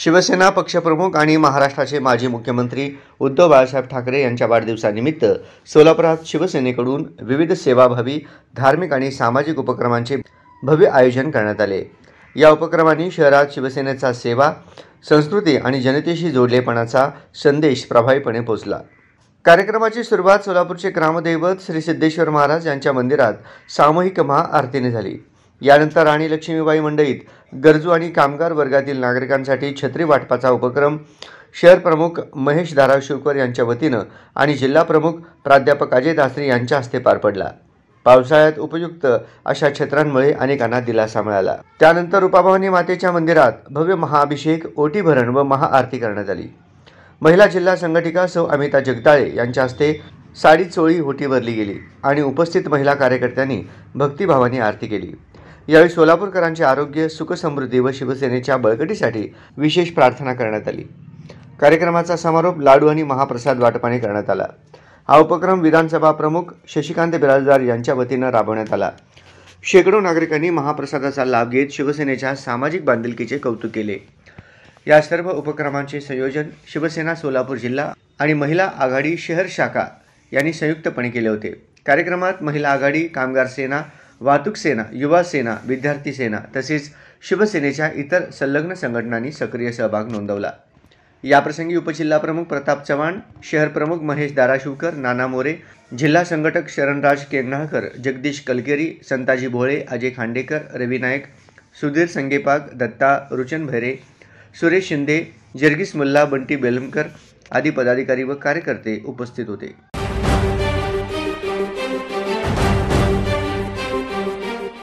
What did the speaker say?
शिवसेना पक्षप्रमुख आणि महाराष्ट्राचे माजी मुख्यमंत्री उद्धव बाळासाहेब ठाकरे यांच्या वाढदिवसानिमित्त सोलापुरात शिवसेनेकडून विविध सेवाभावी, धार्मिक आणि सामाजिक उपक्रमांचे भव्य आयोजन करण्यात आले। या उपक्रमांनी शहरात शिवसेनेचा सेवा, संस्कृती आणि जनतेशी जोडलेपणाचा संदेश प्रभावीपणे पोहोचला। कार्यक्रमाची सुरुवात सोलापूरचे ग्रामदैवत श्री सिद्धेश्वर महाराज यांच्या मंदिरात सामूहिक महाआरतीने झाली। यानंतर राणी लक्ष्मीबाई मंडईत गरजू आणि कामगार वर्गातील नागरिकांसाठी छत्री वाटपाचा उपक्रम शहर प्रमुख महेश धाराशिवकर यांच्या वतीनं आणि जिल्हा प्रमुख प्राध्यापक अजय दासरी यांच्या हस्ते पार पडला। पावसाळ्यात उपयुक्त अशा छत्रांमुळे अनेकांना दिलासा मिळाला। त्यानंतर रूपाभवानी मातेच्या मंदिरात भव्य महाअभिषेक, ओटी भरण व महाआरती करण्यात आली। महिला जिल्हा संघटिका सौ अमिता जगदाळे यांच्या हस्ते साडी चोळी ओटी भरली गेली आणि उपस्थित महिला कार्यकर्त्यांनी भक्तिभावाने आरती केली। यावेळी सोलापूरकरांचे आरोग्य, सुख, समृद्धी व शिवसेनेच्या बळकटीसाठी विशेष प्रार्थना करण्यात आली। कार्यक्रमाचा समारोप लाडू आणि महाप्रसाद वाटपाने करण्यात आला। हा उपक्रम विधानसभा प्रमुख शशिकांत बिराजदार यांच्या वतीनं राबवण्यात आला। शेकडो नागरिकांनी महाप्रसादाचा लाभ घेत शिवसेनेच्या सामाजिक बांधिलकीचे कौतुक केले। या सर्व उपक्रमांचे संयोजन शिवसेना सोलापूर जिल्हा आणि महिला आघाडी शहर शाखा यांनी संयुक्तपणे केले होते। कार्यक्रमात महिला आघाडी, कामगार सेना, वाहतूक सेना, युवा सेना, विद्यार्थी सेना तसेच शिवसेनेच्या इतर संलग्न संघटनांनी सक्रिय सहभाग नोंदवला। याप्रसंगी उपजिल्हाप्रमुख प्रताप चव्हाण, शहर प्रमुख महेश धाराशिवकर, नाना मोरे, जिल्हा संघटक शरणराज केंगणाळकर, जगदीश कलकेरी, संताजी भोळे, अजय खांडेकर, रवी नायक, सुधीर संगेपाग, दत्ता रुचन भैरे, सुरेश शिंदे, जर्गीस मुल्ला, बंटी बेलमकर आदी पदाधिकारी व कार्यकर्ते उपस्थित होते।